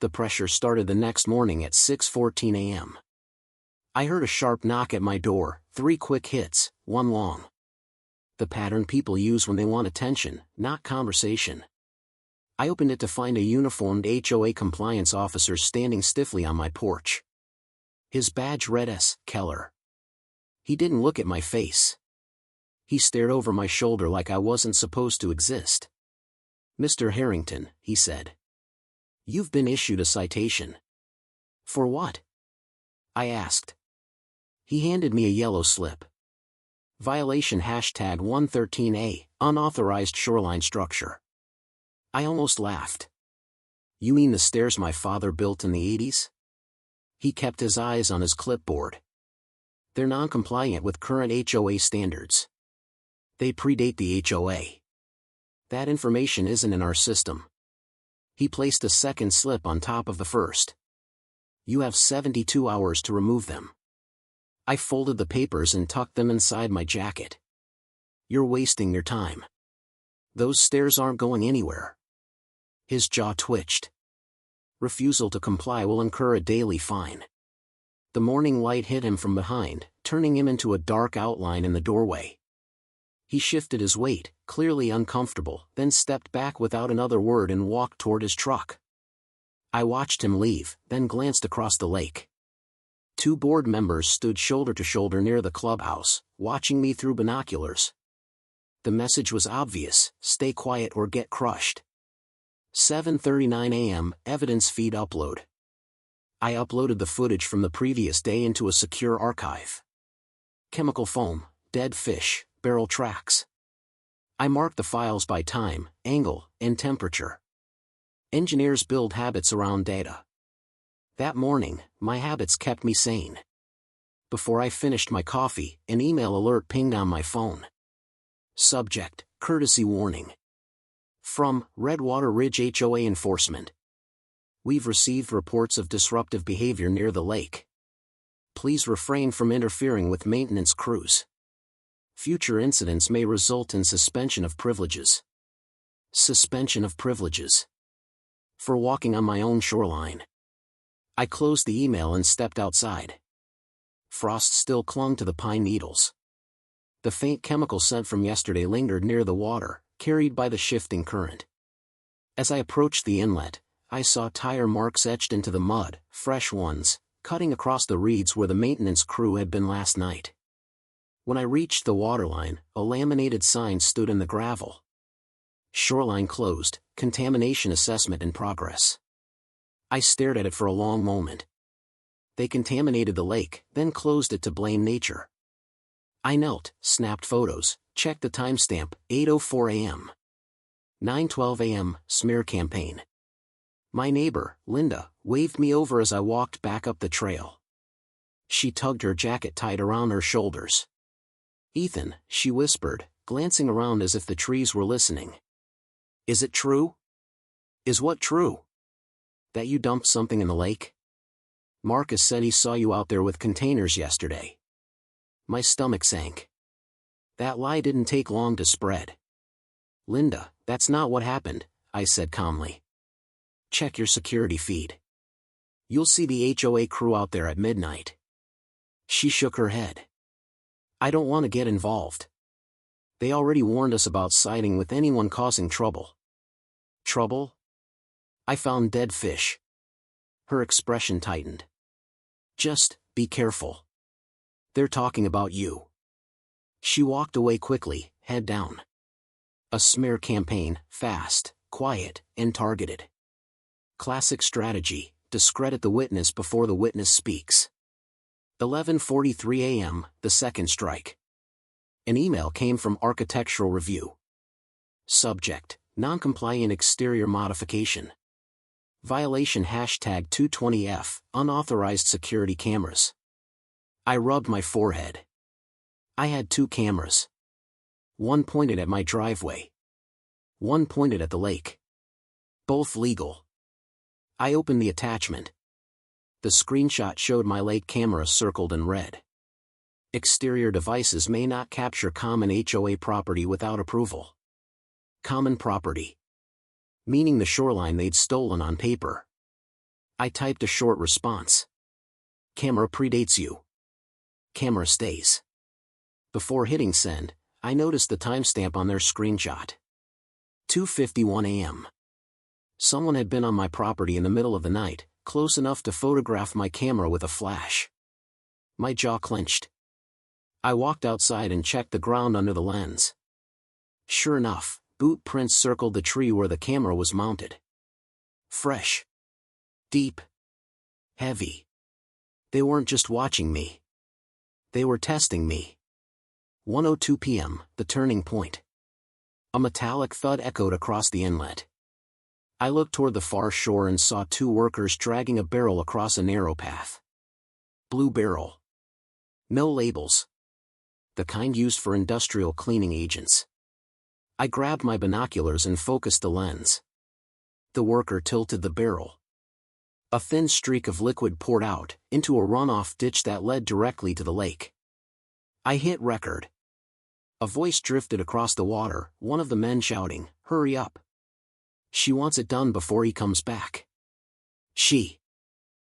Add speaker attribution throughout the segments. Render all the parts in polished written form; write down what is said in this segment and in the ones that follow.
Speaker 1: The pressure started the next morning at 6:14 a.m. I heard a sharp knock at my door, 3 quick hits, 1 long. The pattern people use when they want attention, not conversation. I opened it to find a uniformed HOA compliance officer standing stiffly on my porch. His badge read S. Keller. He didn't look at my face. He stared over my shoulder like I wasn't supposed to exist. "Mr. Harrington," he said. "You've been issued a citation." "For what?" I asked. He handed me a yellow slip. Violation #113A, unauthorized shoreline structure. I almost laughed. "You mean the stairs my father built in the 80s? He kept his eyes on his clipboard. "They're non-compliant with current HOA standards. They predate the HOA. That information isn't in our system." He placed a second slip on top of the first. "You have 72 hours to remove them." I folded the papers and tucked them inside my jacket. "You're wasting your time. Those stairs aren't going anywhere." His jaw twitched. "Refusal to comply will incur a daily fine." The morning light hit him from behind, turning him into a dark outline in the doorway. He shifted his weight, clearly uncomfortable, then stepped back without another word and walked toward his truck. I watched him leave, then glanced across the lake. 2 board members stood shoulder to shoulder near the clubhouse, watching me through binoculars. The message was obvious: stay quiet or get crushed. 7:39 a.m., evidence feed upload. I uploaded the footage from the previous day into a secure archive. Chemical foam, dead fish, barrel tracks. I marked the files by time, angle, and temperature. Engineers build habits around data. That morning, my habits kept me sane. Before I finished my coffee, an email alert pinged on my phone. Subject: courtesy warning. From Redwater Ridge HOA Enforcement. We've received reports of disruptive behavior near the lake. Please refrain from interfering with maintenance crews. Future incidents may result in suspension of privileges. Suspension of privileges. For walking on my own shoreline. I closed the email and stepped outside. Frost still clung to the pine needles. The faint chemical scent from yesterday lingered near the water, carried by the shifting current. As I approached the inlet, I saw tire marks etched into the mud, fresh ones, cutting across the reeds where the maintenance crew had been last night. When I reached the waterline, a laminated sign stood in the gravel. Shoreline closed, contamination assessment in progress. I stared at it for a long moment. They contaminated the lake, then closed it to blame nature. I knelt, snapped photos, checked the timestamp, 8:04 a.m. 9:12 a.m., smear campaign. My neighbor, Linda, waved me over as I walked back up the trail. She tugged her jacket tight around her shoulders. "Ethan," she whispered, glancing around as if the trees were listening. "Is it true?" "Is what true?" "That you dumped something in the lake? Marcus said he saw you out there with containers yesterday." My stomach sank. That lie didn't take long to spread. "Linda, that's not what happened," I said calmly. "Check your security feed. You'll see the HOA crew out there at midnight." She shook her head. "I don't want to get involved. They already warned us about siding with anyone causing trouble." "Trouble?" "I found dead fish." Her expression tightened. "Just, be careful. They're talking about you." She walked away quickly, head down. A smear campaign, fast, quiet, and targeted. Classic strategy: discredit the witness before the witness speaks. 11:43 a.m., the second strike. An email came from Architectural Review. Subject: non-compliant exterior modification. Violation #220F, unauthorized security cameras. I rubbed my forehead. I had 2 cameras. One pointed at my driveway. One pointed at the lake. Both legal. I opened the attachment. The screenshot showed my lake camera circled in red. Exterior devices may not capture common HOA property without approval. Common property. Meaning the shoreline they'd stolen on paper. I typed a short response. Camera predates you. Camera stays. Before hitting send, I noticed the timestamp on their screenshot. 2:51 a.m. Someone had been on my property in the middle of the night, close enough to photograph my camera with a flash. My jaw clenched. I walked outside and checked the ground under the lens. Sure enough, boot prints circled the tree where the camera was mounted. Fresh. Deep. Heavy. They weren't just watching me. They were testing me. 1:02 p.m., the turning point. A metallic thud echoed across the inlet. I looked toward the far shore and saw two workers dragging a barrel across a narrow path. Blue barrel. No labels. The kind used for industrial cleaning agents. I grabbed my binoculars and focused the lens. The worker tilted the barrel. A thin streak of liquid poured out, into a runoff ditch that led directly to the lake. I hit record. A voice drifted across the water, one of the men shouting, "Hurry up. She wants it done before he comes back." She.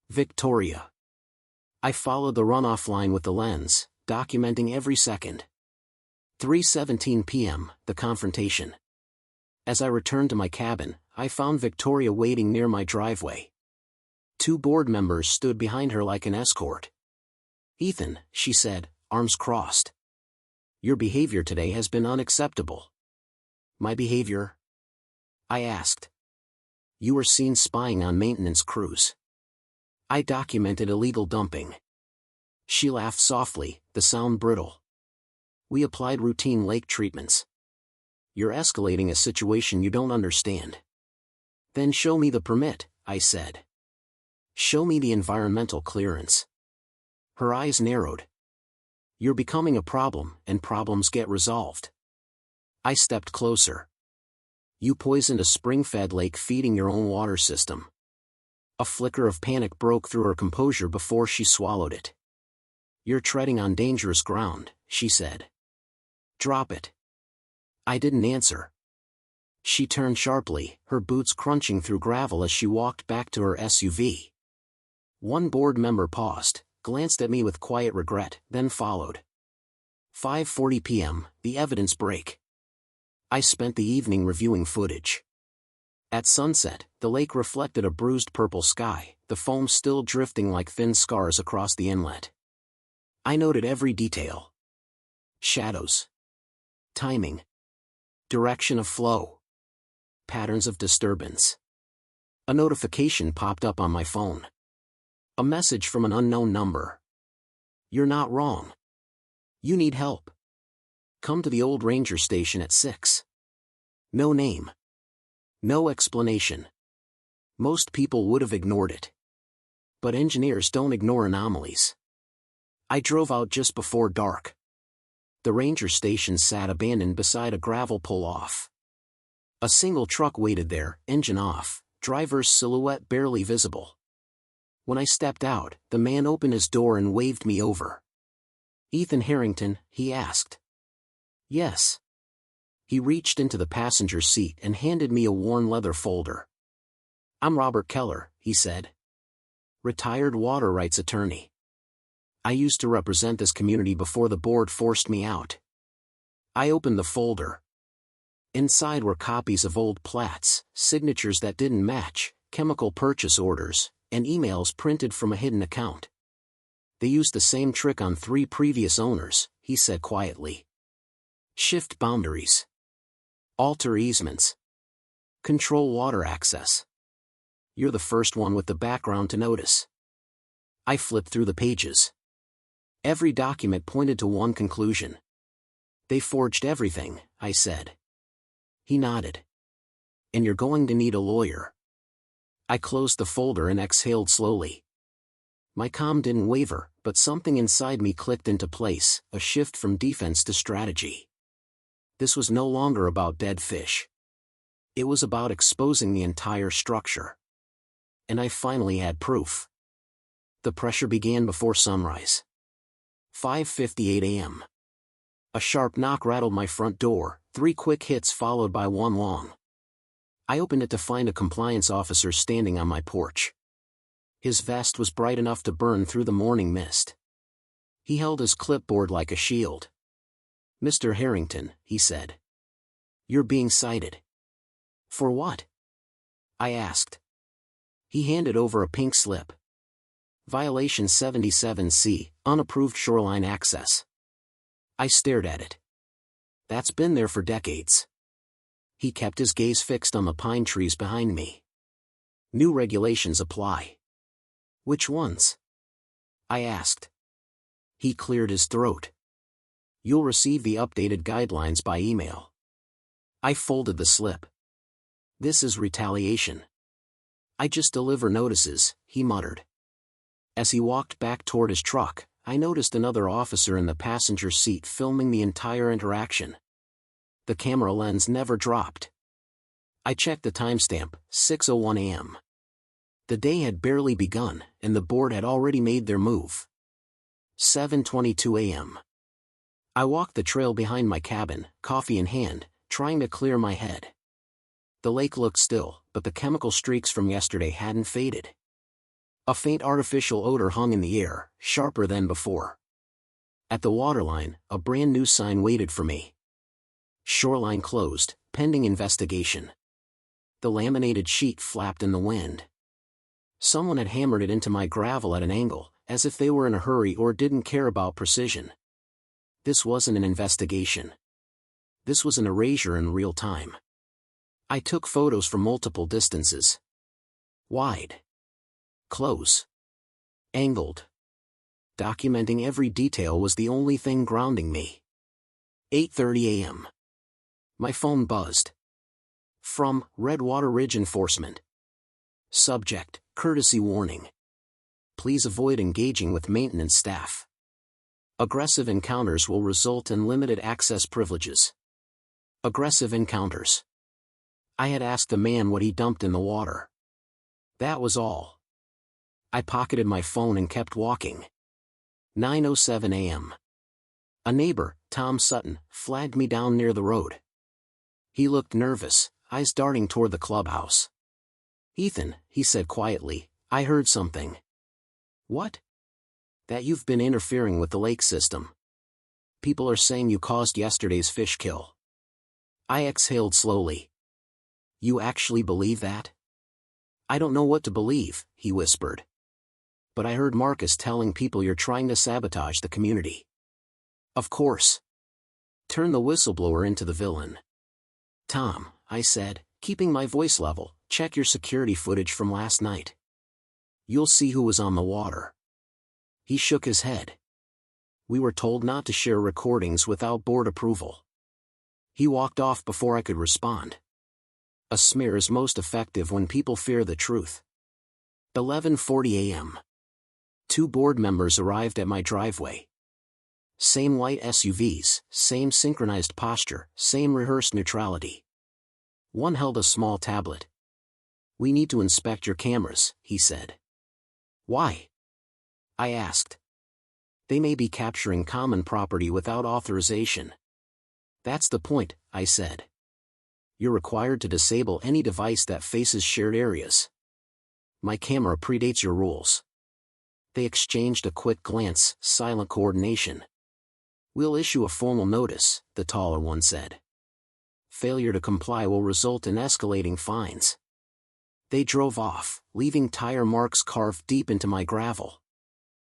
Speaker 1: Victoria. I followed the runoff line with the lens, documenting every second. 3:17 p.m., the confrontation. As I returned to my cabin, I found Victoria waiting near my driveway. Two board members stood behind her like an escort. "Ethan," she said, arms crossed. "Your behavior today has been unacceptable." "My behavior?" I asked. "You were seen spying on maintenance crews." "I documented illegal dumping." She laughed softly, the sound brittle. "We applied routine lake treatments." "You're escalating a situation you don't understand." "Then show me the permit," I said. "Show me the environmental clearance." Her eyes narrowed. "You're becoming a problem, and problems get resolved." I stepped closer. "You poisoned a spring-fed lake feeding your own water system." A flicker of panic broke through her composure before she swallowed it. "You're treading on dangerous ground," she said. "Drop it." I didn't answer. She turned sharply, her boots crunching through gravel as she walked back to her SUV. One board member paused, glanced at me with quiet regret, then followed. 5:40 p.m., the evidence break. I spent the evening reviewing footage. At sunset, the lake reflected a bruised purple sky, the foam still drifting like thin scars across the inlet. I noted every detail. Shadows. Timing. Direction of flow. Patterns of disturbance. A notification popped up on my phone. A message from an unknown number. "You're not wrong. You need help. Come to the old ranger station at 6. No name. No explanation. Most people would have ignored it. But engineers don't ignore anomalies. I drove out just before dark. The ranger station sat abandoned beside a gravel pull-off. A single truck waited there, engine off, driver's silhouette barely visible. When I stepped out, the man opened his door and waved me over. "Ethan Harrington?" he asked. "Yes." He reached into the passenger seat and handed me a worn leather folder. "I'm Robert Keller," he said. "Retired water rights attorney. I used to represent this community before the board forced me out." I opened the folder. Inside were copies of old plats, signatures that didn't match, chemical purchase orders, and emails printed from a hidden account. "They used the same trick on 3 previous owners," he said quietly. "Shift boundaries. Alter easements. Control water access. You're the first one with the background to notice." I flipped through the pages. Every document pointed to one conclusion. "They forged everything," I said. He nodded. "And you're going to need a lawyer." I closed the folder and exhaled slowly. My calm didn't waver, but something inside me clicked into place, a shift from defense to strategy. This was no longer about dead fish. It was about exposing the entire structure. And I finally had proof. The pressure began before sunrise. 5:58 a.m. A sharp knock rattled my front door, 3 quick hits followed by one long. I opened it to find a compliance officer standing on my porch. His vest was bright enough to burn through the morning mist. He held his clipboard like a shield. "Mr. Harrington," he said. "You're being cited." "For what?" I asked. He handed over a pink slip. "Violation 77C, unapproved shoreline access." I stared at it. "That's been there for decades." He kept his gaze fixed on the pine trees behind me. "New regulations apply." "Which ones?" I asked. He cleared his throat. "You'll receive the updated guidelines by email." I folded the slip. "This is retaliation." "I just deliver notices," he muttered. As he walked back toward his truck, I noticed another officer in the passenger seat filming the entire interaction. The camera lens never dropped. I checked the timestamp, 6:01 a.m. The day had barely begun, and the board had already made their move. 7:22 a.m. I walked the trail behind my cabin, coffee in hand, trying to clear my head. The lake looked still, but the chemical streaks from yesterday hadn't faded. A faint artificial odor hung in the air, sharper than before. At the waterline, a brand new sign waited for me. "Shoreline closed, pending investigation." The laminated sheet flapped in the wind. Someone had hammered it into my gravel at an angle, as if they were in a hurry or didn't care about precision. This wasn't an investigation. This was an erasure in real time. I took photos from multiple distances. Wide. Close. Angled. Documenting every detail was the only thing grounding me. 8:30 a.m. My phone buzzed. From Redwater Ridge Enforcement. Subject, courtesy warning. Please avoid engaging with maintenance staff. Aggressive encounters will result in limited access privileges. Aggressive encounters. I had asked the man what he dumped in the water. That was all. I pocketed my phone and kept walking. 9:07 a.m. A neighbor, Tom Sutton, flagged me down near the road. He looked nervous, eyes darting toward the clubhouse. "Ethan," he said quietly, "I heard something." "What?" "That you've been interfering with the lake system. People are saying you caused yesterday's fish kill." I exhaled slowly. "You actually believe that?" "I don't know what to believe," he whispered. "But I heard Marcus telling people you're trying to sabotage the community." "Of course. Turn the whistleblower into the villain." "Tom," I said, keeping my voice level, "check your security footage from last night. You'll see who was on the water." He shook his head. "We were told not to share recordings without board approval." He walked off before I could respond. A smear is most effective when people fear the truth. 11:40 a.m. Two board members arrived at my driveway. Same white SUVs, same synchronized posture, same rehearsed neutrality. One held a small tablet. "We need to inspect your cameras," he said. "Why?" I asked. "They may be capturing common property without authorization." "That's the point," I said. "You're required to disable any device that faces shared areas." "My camera predates your rules." They exchanged a quick glance, silent coordination. "We'll issue a formal notice," the taller one said. "Failure to comply will result in escalating fines." They drove off, leaving tire marks carved deep into my gravel.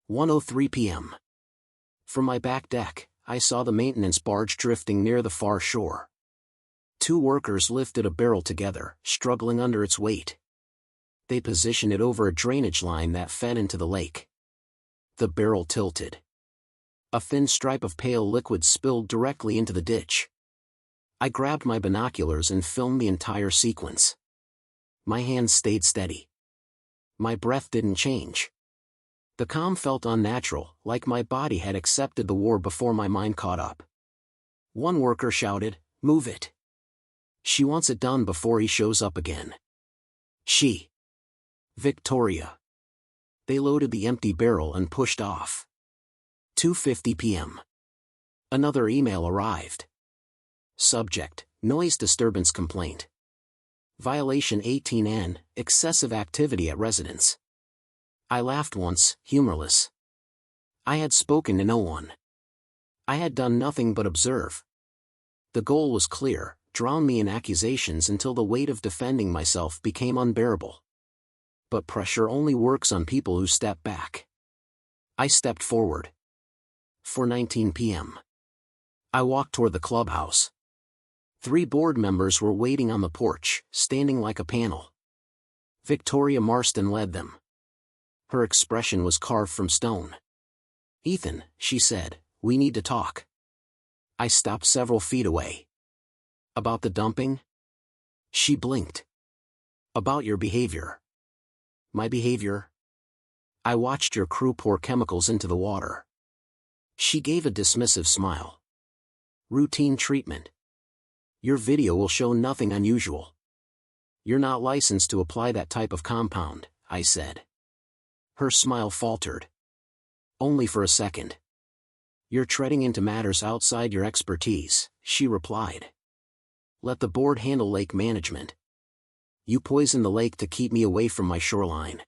Speaker 1: 1:03 p.m. From my back deck, I saw the maintenance barge drifting near the far shore. Two workers lifted a barrel together, struggling under its weight. They positioned it over a drainage line that fed into the lake. The barrel tilted. A thin stripe of pale liquid spilled directly into the ditch. I grabbed my binoculars and filmed the entire sequence. My hands stayed steady. My breath didn't change. The calm felt unnatural, like my body had accepted the war before my mind caught up. One worker shouted, "Move it. She wants it done before he shows up again." She. Victoria. They loaded the empty barrel and pushed off. 2:50 p.m. Another email arrived. Subject, noise disturbance complaint. Violation 18N, excessive activity at residence. I laughed once, humorless. I had spoken to no one. I had done nothing but observe. The goal was clear: drown me in accusations until the weight of defending myself became unbearable. But pressure only works on people who step back. I stepped forward. 4:19 p.m. I walked toward the clubhouse. 3 board members were waiting on the porch, standing like a panel. Victoria Marston led them. Her expression was carved from stone. "Ethan," she said, "we need to talk." I stopped several feet away. "About the dumping?" She blinked. "About your behavior." "My behavior?" "I watched your crew pour chemicals into the water." She gave a dismissive smile. "Routine treatment. Your video will show nothing unusual." "You're not licensed to apply that type of compound," I said. Her smile faltered. "Only for a second." "You're treading into matters outside your expertise," she replied. "Let the board handle lake management. You poisoned the lake to keep me away from my shoreline."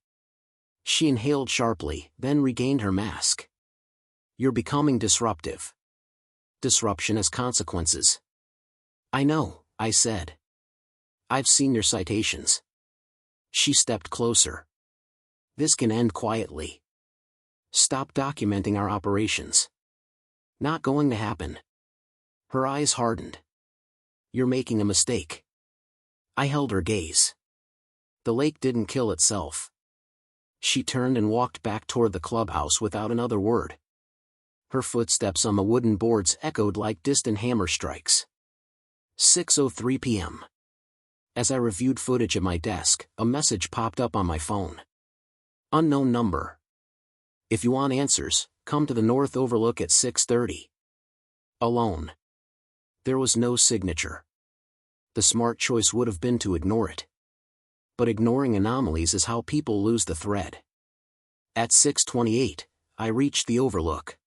Speaker 1: She inhaled sharply, then regained her mask. "You're becoming disruptive. Disruption has consequences." "I know," I said. "I've seen your citations." She stepped closer. "This can end quietly. Stop documenting our operations." "Not going to happen." Her eyes hardened. "You're making a mistake." I held her gaze. "The lake didn't kill itself." She turned and walked back toward the clubhouse without another word. Her footsteps on the wooden boards echoed like distant hammer strikes. 6:03 p.m. As I reviewed footage at my desk, a message popped up on my phone. "Unknown number. If you want answers, come to the North Overlook at 6:30. Alone." There was no signature. The smart choice would have been to ignore it. But ignoring anomalies is how people lose the thread. At 6:28, I reached the overlook.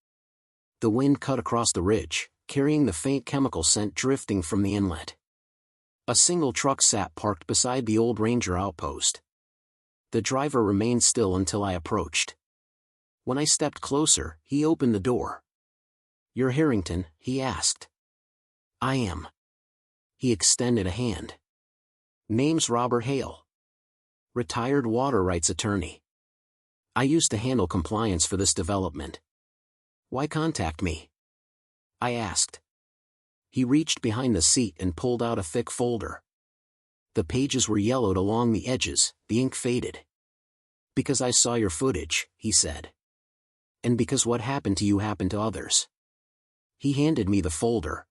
Speaker 1: The wind cut across the ridge, carrying the faint chemical scent drifting from the inlet. A single truck sat parked beside the old ranger outpost. The driver remained still until I approached. When I stepped closer, he opened the door. "You're Harrington?" he asked. "I am." He extended a hand. "Name's Robert Hale. Retired water rights attorney. I used to handle compliance for this development. Why contact me?" I asked. He reached behind the seat and pulled out a thick folder. The pages were yellowed along the edges, the ink faded. "Because I saw your footage," he said. "And because what happened to you happened to others." He handed me the folder.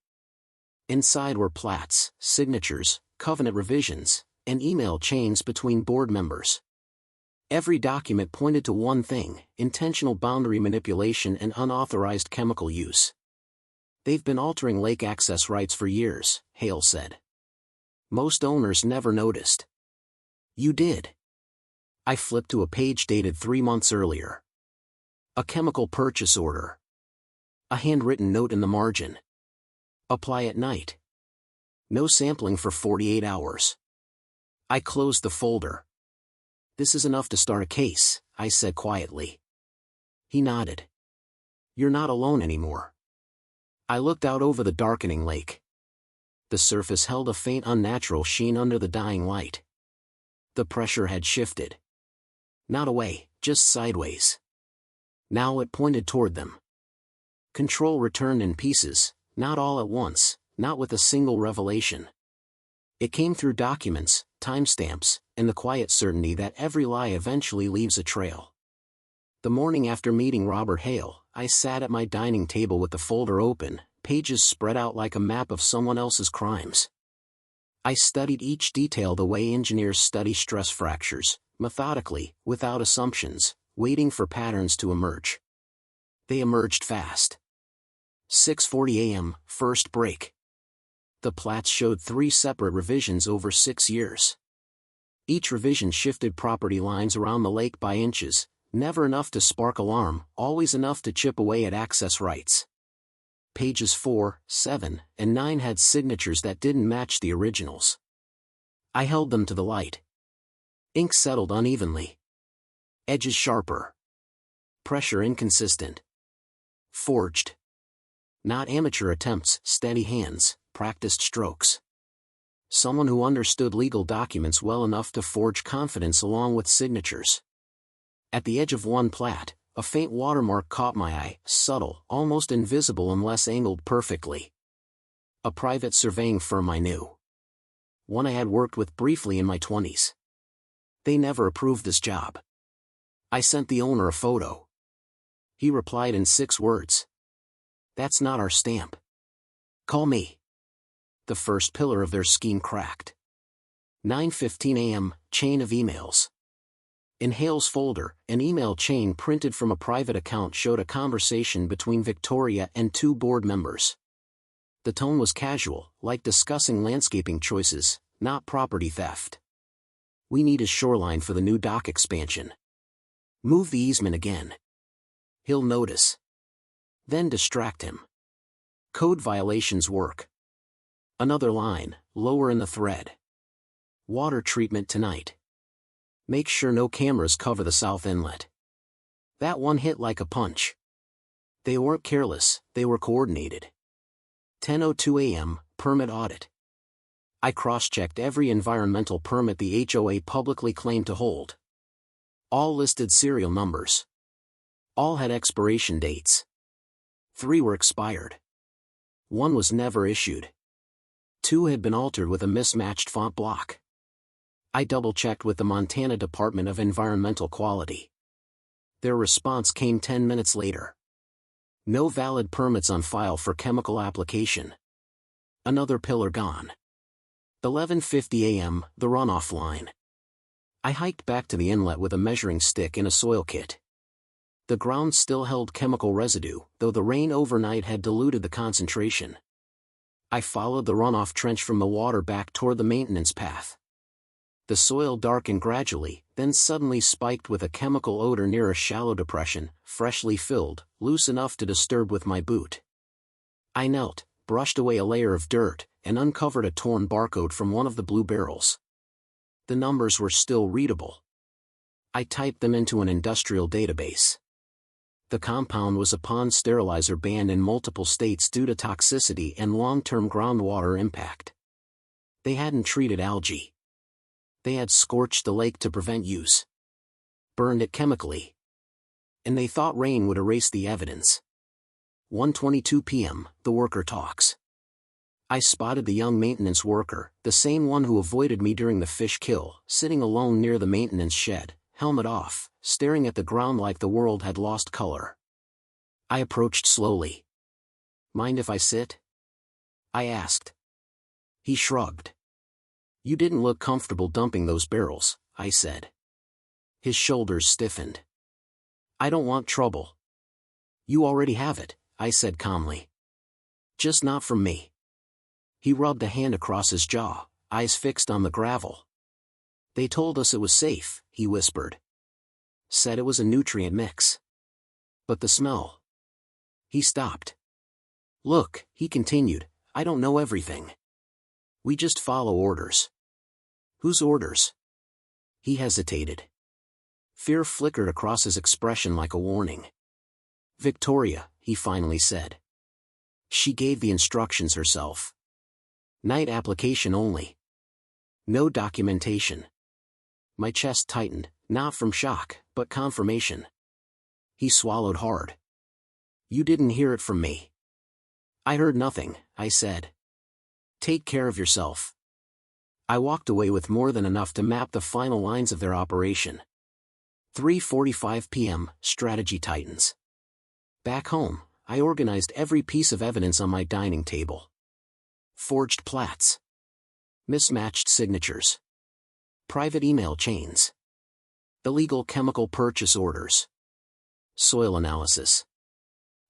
Speaker 1: Inside were plats, signatures, covenant revisions, and email chains between board members. Every document pointed to one thing: intentional boundary manipulation and unauthorized chemical use. "They've been altering lake access rights for years," Hale said. "Most owners never noticed." "You did." I flipped to a page dated 3 months earlier. A chemical purchase order. A handwritten note in the margin. "Apply at night. No sampling for 48 hours. I closed the folder. "This is enough to start a case," I said quietly. He nodded. "You're not alone anymore." I looked out over the darkening lake. The surface held a faint unnatural sheen under the dying light. The pressure had shifted. Not away, just sideways. Now it pointed toward them. Control returned in pieces, not all at once, not with a single revelation. It came through documents, timestamps, and the quiet certainty that every lie eventually leaves a trail. The morning after meeting Robert Hale, I sat at my dining table with the folder open, pages spread out like a map of someone else's crimes. I studied each detail the way engineers study stress fractures, methodically, without assumptions, waiting for patterns to emerge. They emerged fast. 6:40 a.m., first break. The plats showed 3 separate revisions over 6 years. Each revision shifted property lines around the lake by inches, never enough to spark alarm, always enough to chip away at access rights. Pages 4, 7, and 9 had signatures that didn't match the originals. I held them to the light. Ink settled unevenly. Edges sharper. Pressure inconsistent. Forged. Not amateur attempts, steady hands, practiced strokes. Someone who understood legal documents well enough to forge confidence along with signatures. At the edge of one plat, a faint watermark caught my eye, subtle, almost invisible unless angled perfectly. A private surveying firm I knew. One I had worked with briefly in my 20s. They never approved this job. I sent the owner a photo. He replied in 6 words. "That's not our stamp. Call me." The first pillar of their scheme cracked. 9:15 a.m., chain of emails. In Hale's folder, an email chain printed from a private account showed a conversation between Victoria and 2 board members. The tone was casual, like discussing landscaping choices, not property theft. "We need a shoreline for the new dock expansion. Move the easement again. He'll notice. Then distract him. Code violations work." Another line, lower in the thread. "Water treatment tonight. Make sure no cameras cover the south inlet." That one hit like a punch. They weren't careless, they were coordinated. 10:02 a.m., permit audit. I cross-checked every environmental permit the HOA publicly claimed to hold. All listed serial numbers. All had expiration dates. 3 were expired. 1 was never issued. 2 had been altered with a mismatched font block. I double-checked with the Montana Department of Environmental Quality. Their response came 10 minutes later. No valid permits on file for chemical application. Another pillar gone. 11:50 a.m., the runoff line. I hiked back to the inlet with a measuring stick and a soil kit. The ground still held chemical residue, though the rain overnight had diluted the concentration. I followed the runoff trench from the water back toward the maintenance path. The soil darkened gradually, then suddenly spiked with a chemical odor near a shallow depression, freshly filled, loose enough to disturb with my boot. I knelt, brushed away a layer of dirt, and uncovered a torn barcode from one of the blue barrels. The numbers were still readable. I typed them into an industrial database. The compound was a pond sterilizer banned in multiple states due to toxicity and long-term groundwater impact. They hadn't treated algae. They had scorched the lake to prevent use. Burned it chemically. And they thought rain would erase the evidence. 1:22 p.m., the worker talks. I spotted the young maintenance worker, the same one who avoided me during the fish kill, sitting alone near the maintenance shed, helmet off, staring at the ground like the world had lost color. I approached slowly. "Mind if I sit?" I asked. He shrugged. "You didn't look comfortable dumping those barrels," I said. His shoulders stiffened. "I don't want trouble." "You already have it," I said calmly. "Just not from me." He rubbed a hand across his jaw, eyes fixed on the gravel. "They told us it was safe," he whispered. "Said it was a nutrient mix. But the smell." He stopped. "Look," he continued, "I don't know everything. We just follow orders." "Whose orders?" He hesitated. Fear flickered across his expression like a warning. "Victoria," he finally said. "She gave the instructions herself. Night application only. No documentation." My chest tightened, not from shock, but confirmation. He swallowed hard. "You didn't hear it from me." "I heard nothing," I said. "Take care of yourself." I walked away with more than enough to map the final lines of their operation. 3:45 p.m., strategy tightens. Back home, I organized every piece of evidence on my dining table. Forged plats. Mismatched signatures. Private email chains. Illegal chemical purchase orders. Soil analysis.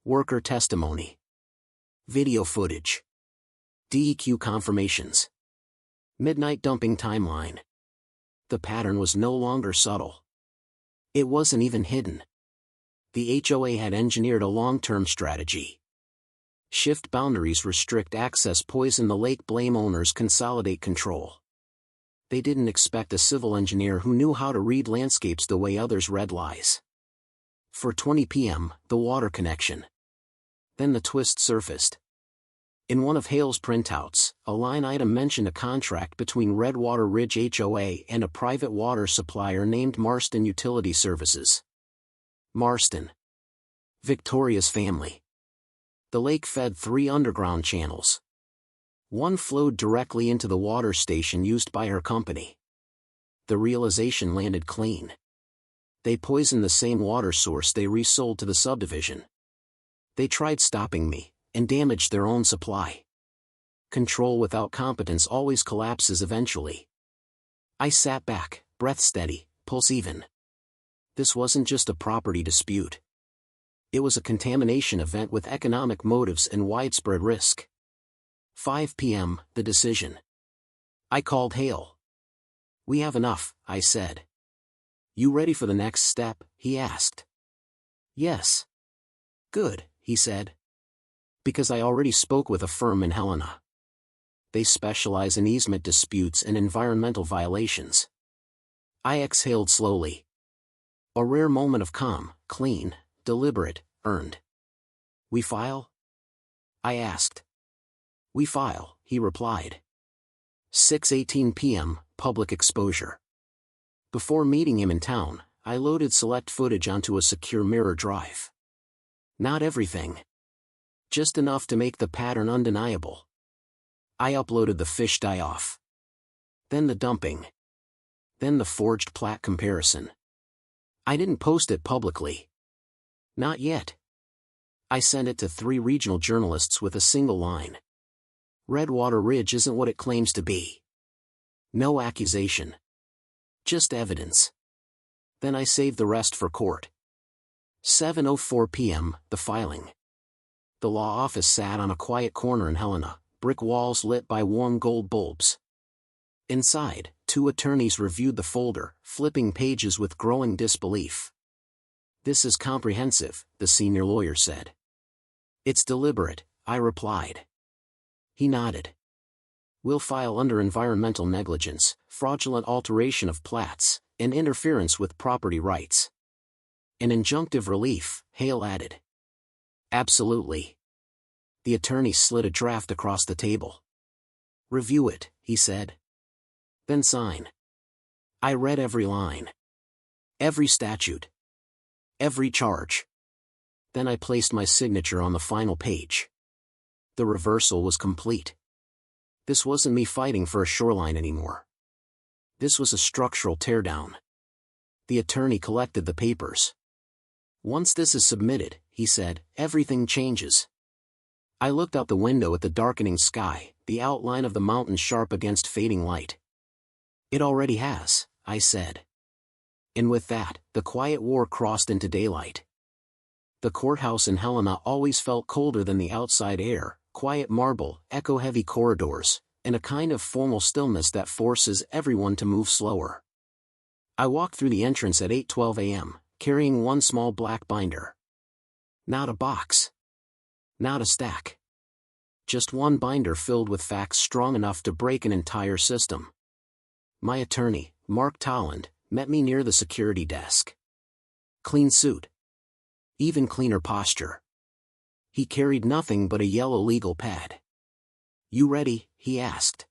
Speaker 1: Worker testimony. Video footage. DEQ confirmations. Midnight dumping timeline. The pattern was no longer subtle. It wasn't even hidden. The HOA had engineered a long-term strategy. Shift boundaries, restrict access, poison the lake, blame owners, consolidate control. They didn't expect a civil engineer who knew how to read landscapes the way others read lies. 4:20 p.m., the water connection. Then the twist surfaced. In one of Hale's printouts, a line item mentioned a contract between Redwater Ridge HOA and a private water supplier named Marston Utility Services. Marston. Victoria's family. The lake fed 3 underground channels. One flowed directly into the water station used by her company. The realization landed clean. They poisoned the same water source they resold to the subdivision. They tried stopping me, and damaged their own supply. Control without competence always collapses eventually. I sat back, breath steady, pulse even. This wasn't just a property dispute. It was a contamination event with economic motives and widespread risk. 5 p.m., the decision. I called Hale. "We have enough," I said. "You ready for the next step?" he asked. "Yes." "Good," he said. "Because I already spoke with a firm in Helena. They specialize in easement disputes and environmental violations." I exhaled slowly. A rare moment of calm, clean, deliberate, earned. "We file?" I asked. "We file," he replied. 6:18 p.m., public exposure. Before meeting him in town, I loaded select footage onto a secure mirror drive. Not everything. Just enough to make the pattern undeniable. I uploaded the fish die-off. Then the dumping. Then the forged plat comparison. I didn't post it publicly. Not yet. I sent it to 3 regional journalists with a single line. Redwater Ridge isn't what it claims to be. No accusation. Just evidence. Then I saved the rest for court. 7:04 p.m., the filing. The law office sat on a quiet corner in Helena, brick walls lit by warm gold bulbs. Inside, 2 attorneys reviewed the folder, flipping pages with growing disbelief. "This is comprehensive," the senior lawyer said. "It's deliberate," I replied. He nodded. "We'll file under environmental negligence, fraudulent alteration of plats, and interference with property rights." "An injunctive relief," Hale added. "Absolutely." The attorney slid a draft across the table. "Review it," he said. "Then sign." I read every line. Every statute. Every charge. Then I placed my signature on the final page. The reversal was complete. This wasn't me fighting for a shoreline anymore. This was a structural teardown. The attorney collected the papers. "Once this is submitted," he said, "everything changes." I looked out the window at the darkening sky, the outline of the mountains sharp against fading light. "It already has," I said. And with that, the quiet war crossed into daylight. The courthouse in Helena always felt colder than the outside air, quiet marble, echo-heavy corridors, and a kind of formal stillness that forces everyone to move slower. I walked through the entrance at 8:12 a.m., carrying one small black binder. Not a box. Not a stack. Just one binder filled with facts strong enough to break an entire system. My attorney, Mark Tolland, met me near the security desk. Clean suit. Even cleaner posture. He carried nothing but a yellow legal pad. "You ready?" he asked.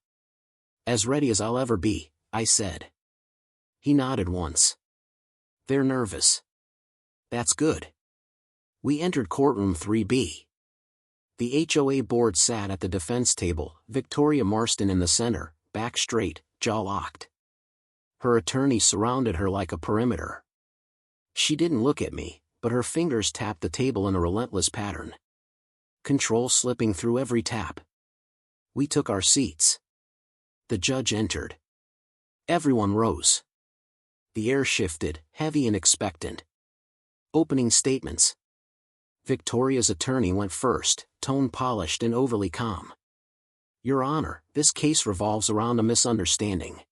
Speaker 1: "As ready as I'll ever be," I said. He nodded once. "They're nervous." "That's good." We entered courtroom 3B. The HOA board sat at the defense table, Victoria Marston in the center, back straight, jaw locked. Her attorney surrounded her like a perimeter. She didn't look at me, but her fingers tapped the table in a relentless pattern. Control slipping through every tap. We took our seats. The judge entered. Everyone rose. The air shifted, heavy and expectant. Opening statements. Victoria's attorney went first, tone polished and overly calm. "Your Honor, this case revolves around a misunderstanding.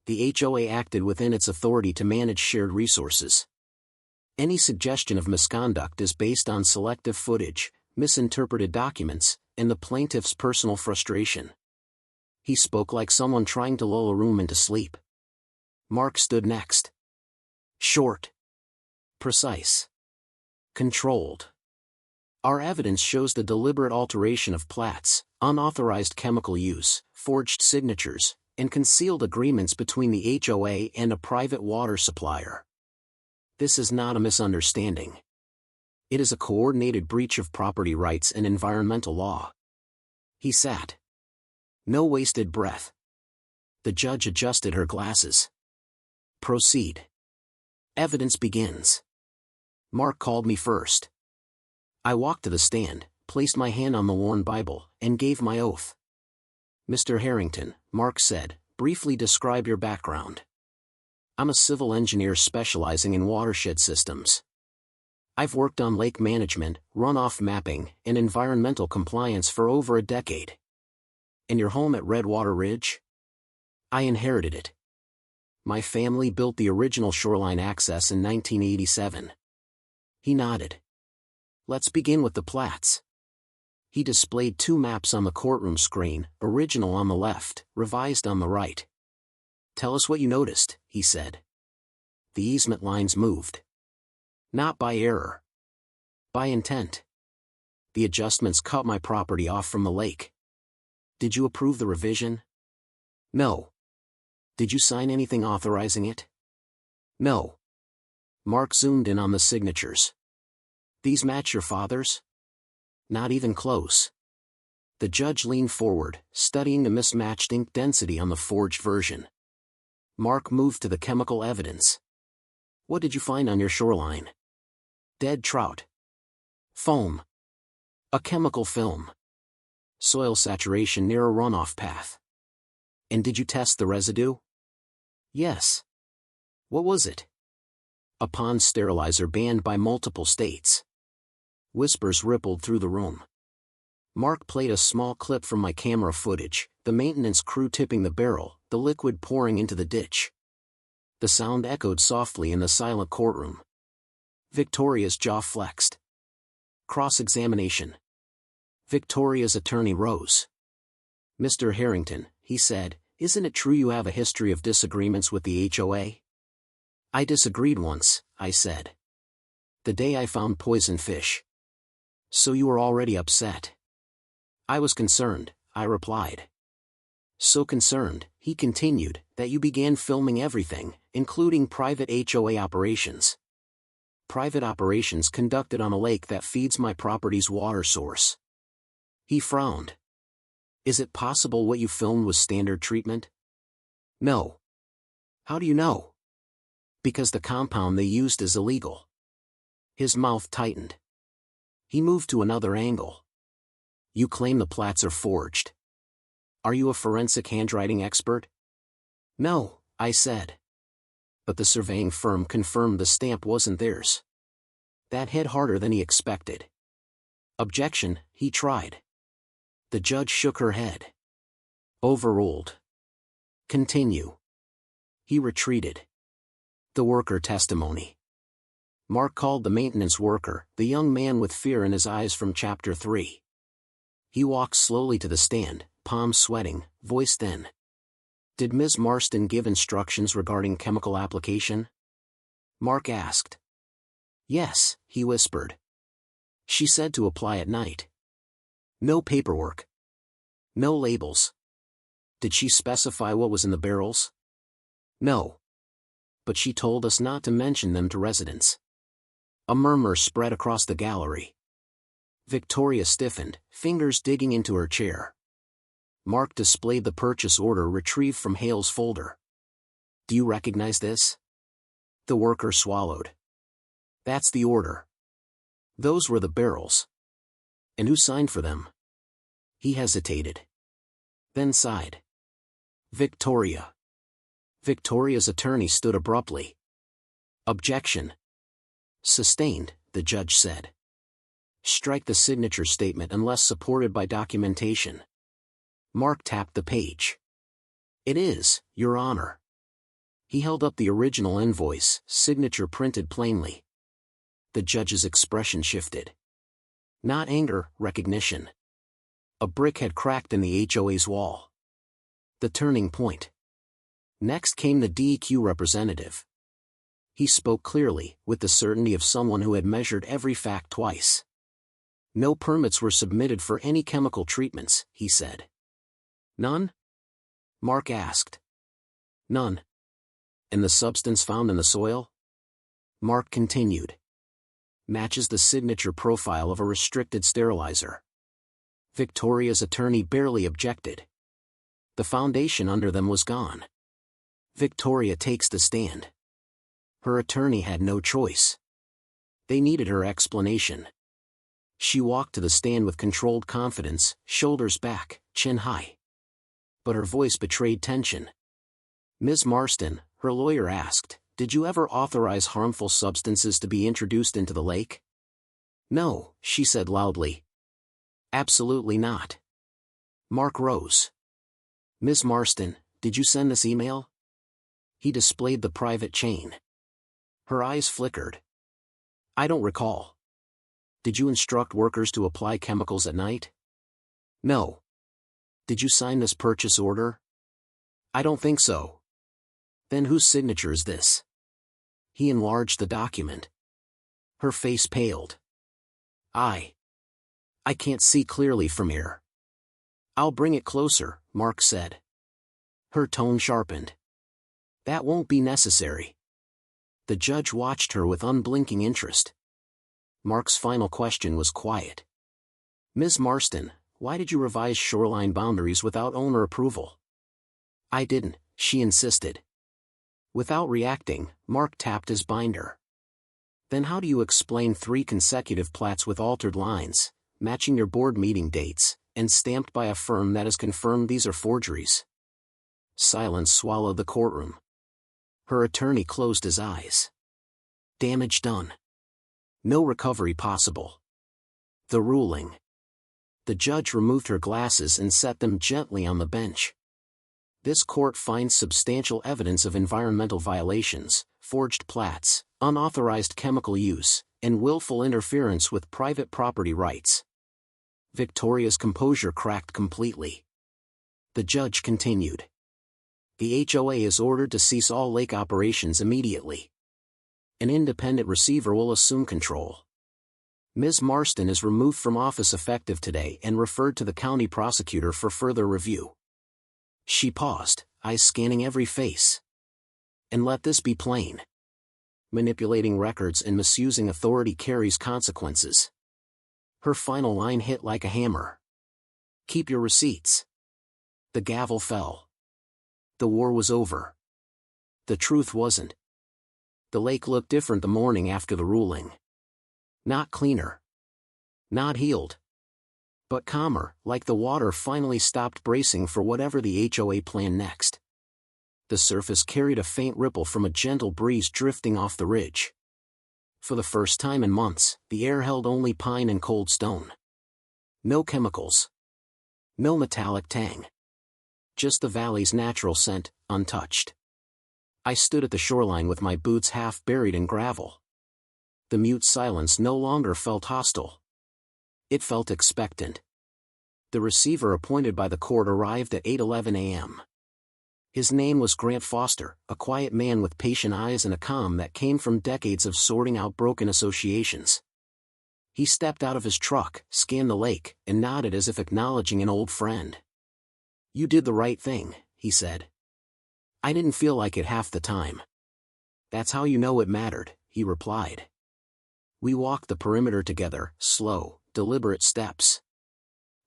Speaker 1: The HOA acted within its authority to manage shared resources. Any suggestion of misconduct is based on selective footage, misinterpreted documents, and the plaintiff's personal frustration." He spoke like someone trying to lull a room into sleep. Mark stood next. Short. Precise. Controlled. Our evidence shows the deliberate alteration of plats, unauthorized chemical use, forged signatures, and concealed agreements between the HOA and a private water supplier. This is not a misunderstanding. It is a coordinated breach of property rights and environmental law. He sat. No wasted breath. The judge adjusted her glasses. Proceed. Evidence begins. Mark called me first. I walked to the stand, placed my hand on the worn Bible, and gave my oath. Mr. Harrington, Mark said, briefly describe your background. I'm a civil engineer specializing in watershed systems. I've worked on lake management, runoff mapping, and environmental compliance for over a decade. And your home at Redwater Ridge? I inherited it. My family built the original shoreline access in 1987. He nodded. Let's begin with the plats. He displayed 2 maps on the courtroom screen, original on the left, revised on the right. Tell us what you noticed, he said. The easement lines moved. Not by error. By intent. The adjustments cut my property off from the lake. Did you approve the revision? No. Did you sign anything authorizing it? No. Mark zoomed in on the signatures. These match your father's? Not even close. The judge leaned forward, studying the mismatched ink density on the forged version. Mark moved to the chemical evidence. What did you find on your shoreline? Dead trout. Foam. A chemical film. Soil saturation near a runoff path. And did you test the residue? Yes. What was it? A pond sterilizer banned by multiple states. Whispers rippled through the room. Mark played a small clip from my camera footage, the maintenance crew tipping the barrel, the liquid pouring into the ditch. The sound echoed softly in the silent courtroom. Victoria's jaw flexed. Cross-examination. Victoria's attorney rose. Mr. Harrington, he said, isn't it true you have a history of disagreements with the HOA? I disagreed once, I said. The day I found poison fish. So you were already upset. I was concerned, I replied. So concerned, he continued, that you began filming everything, including private HOA operations. Private operations conducted on a lake that feeds my property's water source. He frowned. Is it possible what you filmed was standard treatment? No. How do you know? Because the compound they used is illegal. His mouth tightened. He moved to another angle. You claim the plats are forged. Are you a forensic handwriting expert? No, I said. But the surveying firm confirmed the stamp wasn't theirs. That hit harder than he expected. Objection, he tried. The judge shook her head. Overruled. Continue. He retreated. The worker testimony. Mark called the maintenance worker, the young man with fear in his eyes from Chapter 3. He walked slowly to the stand, palms sweating, voice thin. Did Ms. Marston give instructions regarding chemical application? Mark asked. Yes, he whispered. She said to apply at night. No paperwork. No labels. Did she specify what was in the barrels? No. But she told us not to mention them to residents. A murmur spread across the gallery. Victoria stiffened, fingers digging into her chair. Mark displayed the purchase order retrieved from Hale's folder. Do you recognize this? The worker swallowed. That's the order. Those were the barrels. And who signed for them? He hesitated. Then sighed. Victoria. Victoria's attorney stood abruptly. Objection. Sustained, the judge said. Strike the signature statement unless supported by documentation. Mark tapped the page. It is, Your Honor. He held up the original invoice, signature printed plainly. The judge's expression shifted. Not anger, recognition. A brick had cracked in the HOA's wall. The turning point. Next came the DEQ representative. He spoke clearly, with the certainty of someone who had measured every fact twice. No permits were submitted for any chemical treatments, he said. None? Mark asked. None. And the substance found in the soil? Mark continued. Matches the signature profile of a restricted sterilizer. Victoria's attorney barely objected. The foundation under them was gone. Victoria takes the stand. Her attorney had no choice. They needed her explanation. She walked to the stand with controlled confidence, shoulders back, chin high. But her voice betrayed tension. Ms. Marston, her lawyer asked, did you ever authorize harmful substances to be introduced into the lake? No, she said loudly. Absolutely not. Mark rose. Ms. Marston, did you send this email? He displayed the private chain. Her eyes flickered. I don't recall. Did you instruct workers to apply chemicals at night? No. Did you sign this purchase order? I don't think so. Then whose signature is this? He enlarged the document. Her face paled. I can't see clearly from here. I'll bring it closer, Mark said. Her tone sharpened. That won't be necessary. The judge watched her with unblinking interest. Mark's final question was quiet. Ms. Marston, why did you revise shoreline boundaries without owner approval? I didn't, she insisted. Without reacting, Mark tapped his binder. Then how do you explain 3 consecutive plats with altered lines, matching your board meeting dates, and stamped by a firm that has confirmed these are forgeries? Silence swallowed the courtroom. Her attorney closed his eyes. Damage done. No recovery possible. The ruling. The judge removed her glasses and set them gently on the bench. This court finds substantial evidence of environmental violations, forged plats, unauthorized chemical use, and willful interference with private property rights. Victoria's composure cracked completely. The judge continued. The HOA is ordered to cease all lake operations immediately. An independent receiver will assume control. Ms. Marston is removed from office effective today and referred to the county prosecutor for further review. She paused, eyes scanning every face. And let this be plain. Manipulating records and misusing authority carries consequences. Her final line hit like a hammer. Keep your receipts. The gavel fell. The war was over. The truth wasn't. The lake looked different the morning after the ruling. Not cleaner. Not healed. But calmer, like the water finally stopped bracing for whatever the HOA planned next. The surface carried a faint ripple from a gentle breeze drifting off the ridge. For the first time in months, the air held only pine and cold stone. No chemicals. No metallic tang. Just the valley's natural scent, untouched. I stood at the shoreline with my boots half buried in gravel. The mute silence no longer felt hostile. It felt expectant. The receiver appointed by the court arrived at 8:11 a.m. His name was Grant Foster, a quiet man with patient eyes and a calm that came from decades of sorting out broken associations. He stepped out of his truck, scanned the lake, and nodded as if acknowledging an old friend. You did the right thing, he said. I didn't feel like it half the time. That's how you know it mattered, he replied. We walked the perimeter together, slow, deliberate steps.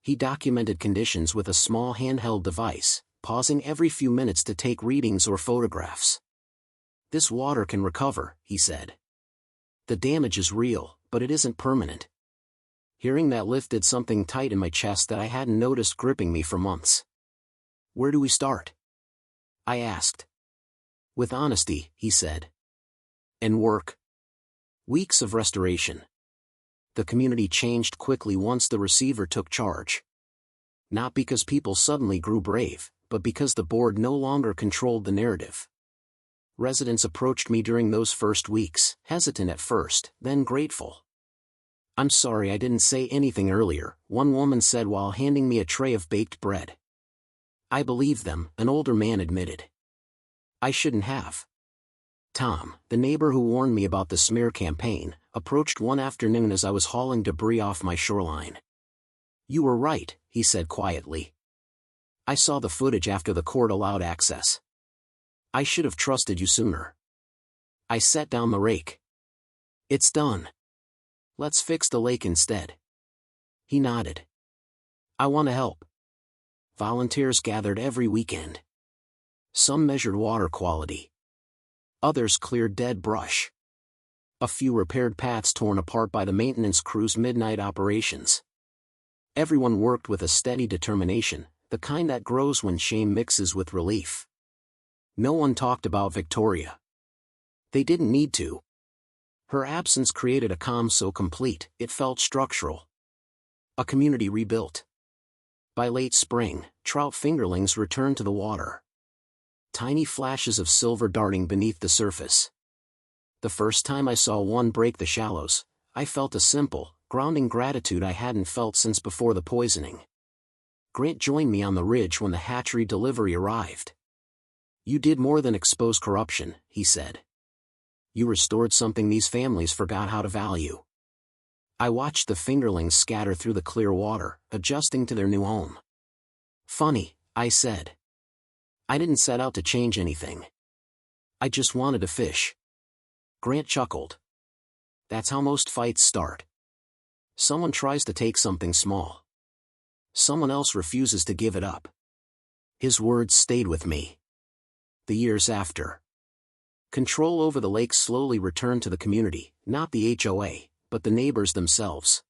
Speaker 1: He documented conditions with a small handheld device, pausing every few minutes to take readings or photographs. This water can recover, he said. The damage is real, but it isn't permanent. Hearing that lifted something tight in my chest that I hadn't noticed gripping me for months. Where do we start? I asked. With honesty, he said. And work. Weeks of restoration. The community changed quickly once the receiver took charge. Not because people suddenly grew brave, but because the board no longer controlled the narrative. Residents approached me during those first weeks, hesitant at first, then grateful. I'm sorry I didn't say anything earlier, one woman said while handing me a tray of baked bread. I believed them, an older man admitted. I shouldn't have. Tom, the neighbor who warned me about the smear campaign, approached one afternoon as I was hauling debris off my shoreline. You were right, he said quietly. I saw the footage after the court allowed access. I should have trusted you sooner. I set down the rake. It's done. Let's fix the lake instead. He nodded. I want to help. Volunteers gathered every weekend. Some measured water quality. Others cleared dead brush. A few repaired paths torn apart by the maintenance crew's midnight operations. Everyone worked with a steady determination, the kind that grows when shame mixes with relief. No one talked about Victoria. They didn't need to. Her absence created a calm so complete, it felt structural. A community rebuilt. By late spring, trout fingerlings returned to the water. Tiny flashes of silver darting beneath the surface. The first time I saw one break the shallows, I felt a simple, grounding gratitude I hadn't felt since before the poisoning. Grant joined me on the ridge when the hatchery delivery arrived. You did more than expose corruption, he said. You restored something these families forgot how to value. I watched the fingerlings scatter through the clear water, adjusting to their new home. Funny, I said. I didn't set out to change anything. I just wanted to fish. Grant chuckled. That's how most fights start. Someone tries to take something small. Someone else refuses to give it up. His words stayed with me. The years after. Control over the lake slowly returned to the community, not the HOA, but the neighbors themselves.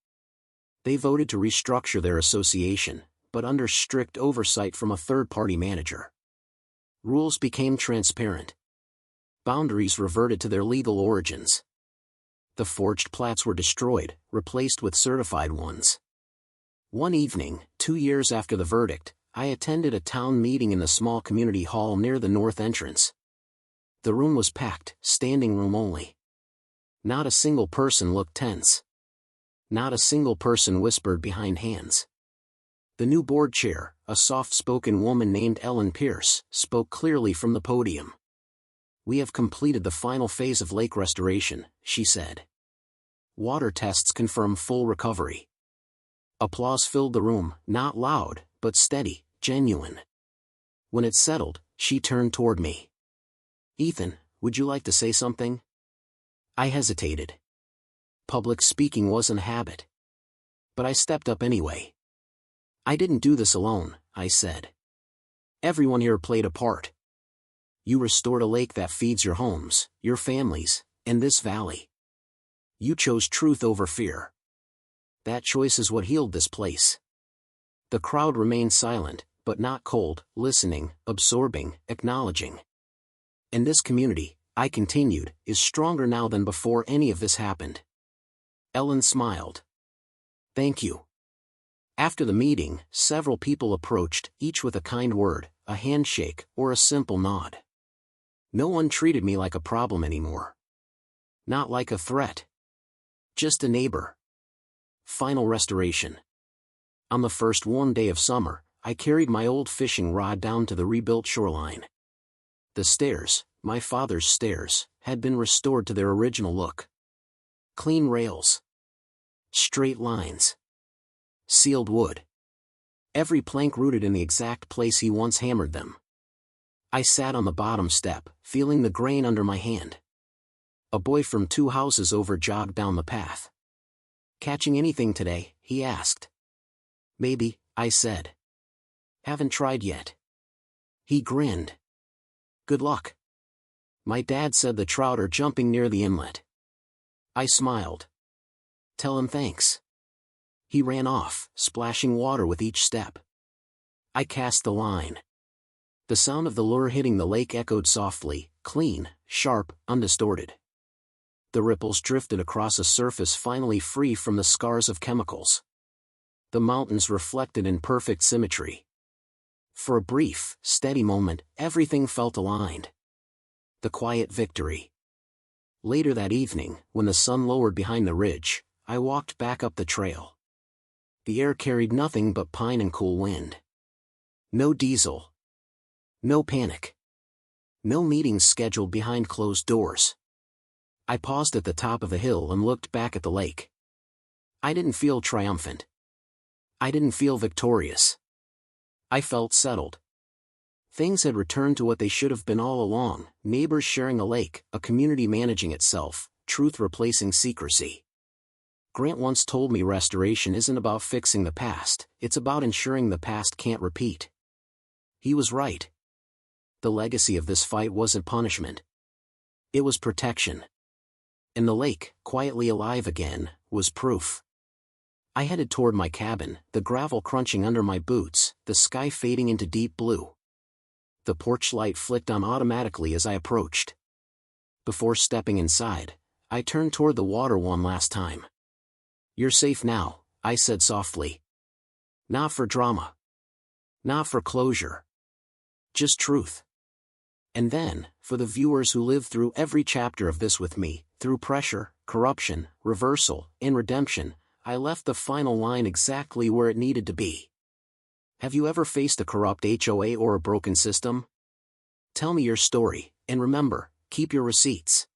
Speaker 1: They voted to restructure their association, but under strict oversight from a third-party manager. Rules became transparent. Boundaries reverted to their legal origins. The forged plats were destroyed, replaced with certified ones. One evening, 2 years after the verdict, I attended a town meeting in the small community hall near the north entrance. The room was packed, standing room only. Not a single person looked tense. Not a single person whispered behind hands. The new board chair, a soft-spoken woman named Ellen Pierce, spoke clearly from the podium. We have completed the final phase of lake restoration, she said. Water tests confirm full recovery. Applause filled the room, not loud, but steady, genuine. When it settled, she turned toward me. Ethan, would you like to say something? I hesitated. Public speaking wasn't a habit. But I stepped up anyway. I didn't do this alone, I said. Everyone here played a part. You restored a lake that feeds your homes, your families, and this valley. You chose truth over fear. That choice is what healed this place. The crowd remained silent, but not cold, listening, absorbing, acknowledging. And this community, I continued, is stronger now than before any of this happened. Ellen smiled. Thank you. After the meeting, several people approached, each with a kind word, a handshake, or a simple nod. No one treated me like a problem anymore. Not like a threat. Just a neighbor. Final restoration. On the first warm day of summer, I carried my old fishing rod down to the rebuilt shoreline. The stairs, my father's stairs, had been restored to their original look. Clean rails. Straight lines. Sealed wood. Every plank rooted in the exact place he once hammered them. I sat on the bottom step, feeling the grain under my hand. A boy from 2 houses over jogged down the path. Catching anything today? He asked. Maybe, I said. Haven't tried yet. He grinned. Good luck. My dad said the trout are jumping near the inlet. I smiled. Tell him thanks. He ran off, splashing water with each step. I cast the line. The sound of the lure hitting the lake echoed softly, clean, sharp, undistorted. The ripples drifted across a surface finally free from the scars of chemicals. The mountains reflected in perfect symmetry. For a brief, steady moment, everything felt aligned. The quiet victory. Later that evening, when the sun lowered behind the ridge, I walked back up the trail. The air carried nothing but pine and cool wind. No diesel, No panic. No meetings scheduled behind closed doors. I paused at the top of the hill and looked back at the lake. I didn't feel triumphant. I didn't feel victorious. I felt settled. Things had returned to what they should have been all along: neighbors sharing a lake, a community managing itself, truth replacing secrecy. Grant once told me restoration isn't about fixing the past, it's about ensuring the past can't repeat. He was right. The legacy of this fight wasn't punishment. It was protection. And the lake, quietly alive again, was proof. I headed toward my cabin, the gravel crunching under my boots, the sky fading into deep blue. The porch light flicked on automatically as I approached. Before stepping inside, I turned toward the water one last time. "You're safe now," I said softly. "Not for drama. Not for closure. Just truth." And then, for the viewers who lived through every chapter of this with me, through pressure, corruption, reversal, and redemption, I left the final line exactly where it needed to be. Have you ever faced a corrupt HOA or a broken system? Tell me your story, and remember, keep your receipts.